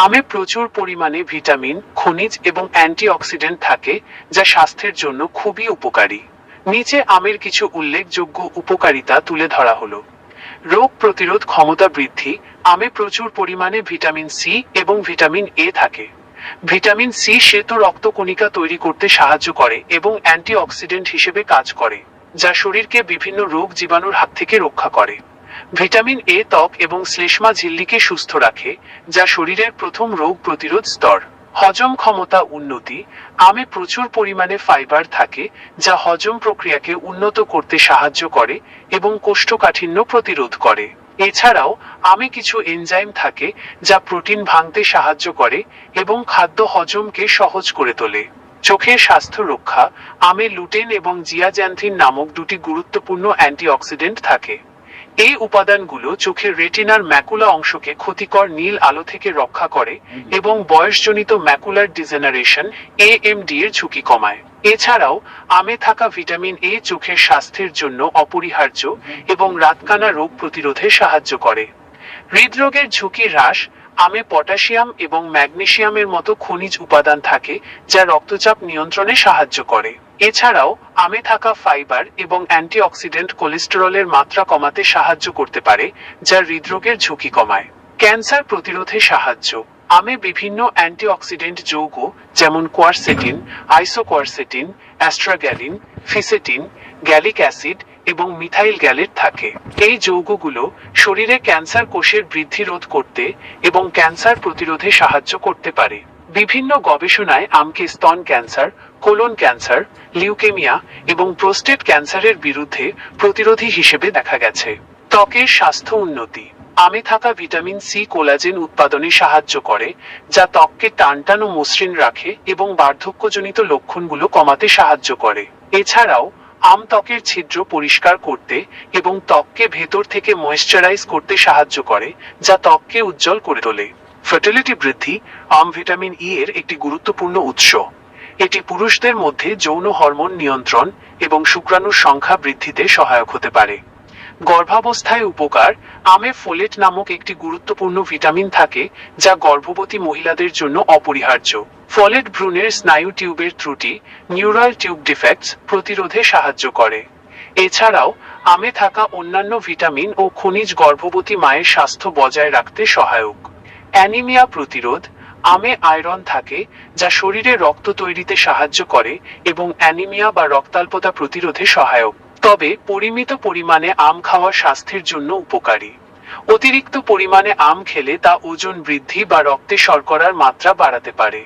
আমে প্রচুর পরিমাণে ভিটামিন, খনিজ এবং অ্যান্টিঅক্সিডেন্ট থাকে, যা স্বাস্থ্যের জন্য খুবই উপকারী। নিচে আমের কিছু উল্লেখযোগ্য উপকারিতা তুলে ধরা হলো। রোগ প্রতিরোধ ক্ষমতা বৃদ্ধি। আমে প্রচুর পরিমাণে ভিটামিন সি এবং ভিটামিন এ থাকে। ভিটামিন সি শ্বেত রক্তকণিকা তৈরি করতে সাহায্য করে এবং অ্যান্টিঅক্সিডেন্ট হিসেবে কাজ করে, যা শরীরকে বিভিন্ন রোগ জীবাণুর হাত থেকে রক্ষা করে। ভিটামিন এ ত্বক এবং শ্লেষ্মা ঝিল্লিকে সুস্থ রাখে, যা শরীরের প্রথম রোগ প্রতিরোধ স্তর। হজম ক্ষমতা উন্নতি। আমে প্রচুর পরিমাণে ফাইবার থাকে, যা হজম প্রক্রিয়াকে উন্নত করতে সাহায্য করে এবং কোষ্ঠকাঠিন্য প্রতিরোধ করে। এছাড়াও আমে কিছু এনজাইম থাকে, যা প্রোটিন ভাঙতে সাহায্য করে এবং খাদ্য হজমকে সহজ করে তোলে। চোখের স্বাস্থ্য রক্ষা। আমে লুটেন এবং জিয়াজ্যান্থিন নামক দুটি গুরুত্বপূর্ণ অ্যান্টিঅক্সিডেন্ট থাকে। এই উপাদানগুলো চোখের রেটিনার ম্যাকুলা অংশকে ক্ষতিকর নীল আলো থেকে রক্ষা করে এবং বয়সজনিত ম্যাকুলার ডিজেনারেশন (AMD) এর ঝুঁকি কমায়। এছাড়াও আমে থাকা ভিটামিন এ চোখের স্বাস্থ্যের জন্য অপরিহার্য এবং রাতকানা রোগ প্রতিরোধে সাহায্য করে। হৃদরোগের ঝুঁকি হ্রাস। আমে পটাশিয়াম এবং ম্যাগনেসিয়ামের মতো খনিজ উপাদান থাকে, যা রক্তচাপ নিয়ন্ত্রণে সাহায্য করে। এছাড়াও আমে থাকা ফাইবার এবং অ্যান্টিঅক্সিডেন্ট কোলেস্টেরলের মাত্রা কমাতে সাহায্য করতে পারে, যা হৃদরোগের ঝুঁকি কমায়। ক্যান্সার প্রতিরোধে সাহায্য। আমে বিভিন্ন অ্যান্টিঅক্সিডেন্ট যৌগ যেমন কোয়ারসেটিন, আইসোকোয়ারসেটিন, অ্যাস্ট্রাগ্যালিন, ফিসেটিন, গ্যালিক অ্যাসিড এবং মিথাইল গ্যালেট থাকে। এই যৌগগুলো শরীরে ক্যান্সার কোষের বৃদ্ধি রোধ করতে এবং ক্যান্সার প্রতিরোধে সাহায্য করতে পারে। বিভিন্ন গবেষণায় আমকে স্তন ক্যান্সার, কোলন ক্যান্সার, লিউকেমিয়া এবং প্রোস্টেট ক্যান্সারের বিরুদ্ধে প্রতিরোধী হিসেবে দেখা গেছে। ত্বকের স্বাস্থ্য উন্নতি। আমে থাকা ভিটামিন সি কোলাজেন উৎপাদনে সাহায্য করে, যা ত্বককে টানটান ও মসৃণ রাখে এবং বার্ধক্যজনিত লক্ষণগুলো কমাতে সাহায্য করে। এছাড়াও আম ত্বকের ছিদ্র পরিষ্কার করতে এবং ত্বককে ভেতর থেকে ময়েশ্চারাইজ করতে সাহায্য করে, যা ত্বককে উজ্জ্বল করে তোলে। ফার্টিলিটি বৃদ্ধি। আম ভিটামিন ই এর একটি গুরুত্বপূর্ণ উৎস। এটি পুরুষদের মধ্যে যৌন হরমোন নিয়ন্ত্রণ এবং শুক্রাণুর সংখ্যা বৃদ্ধিতে সহায়ক হতে পারে। গর্ভাবস্থায় উপকার। আমে ফোলেট নামক একটি গুরুত্বপূর্ণ ভিটামিন থাকে, যা গর্ভবতী মহিলাদের জন্য অপরিহার্য। ফলেট ভ্রূণের স্নায়ু টিউবের ত্রুটি, নিউরাল টিউব ডিফেক্টস প্রতিরোধে সাহায্য করে। এছাড়াও আমে থাকা অন্যান্য ভিটামিন ও খনিজ গর্ভবতী মায়ের স্বাস্থ্য বজায় রাখতে সহায়ক। অ্যানিমিয়া প্রতিরোধ। আমে আয়রন থাকে, যা শরীরে রক্ত তৈরিতে সাহায্য করে এবং অ্যানিমিয়া বা রক্তাল্পতা প্রতিরোধে সহায়ক। তবে পরিমিত পরিমাণে আম খাওয়া স্বাস্থ্যের জন্য উপকারী। অতিরিক্ত পরিমাণে আম খেলে তা ওজন বৃদ্ধি বা রক্তে শর্করার মাত্রা বাড়াতে পারে।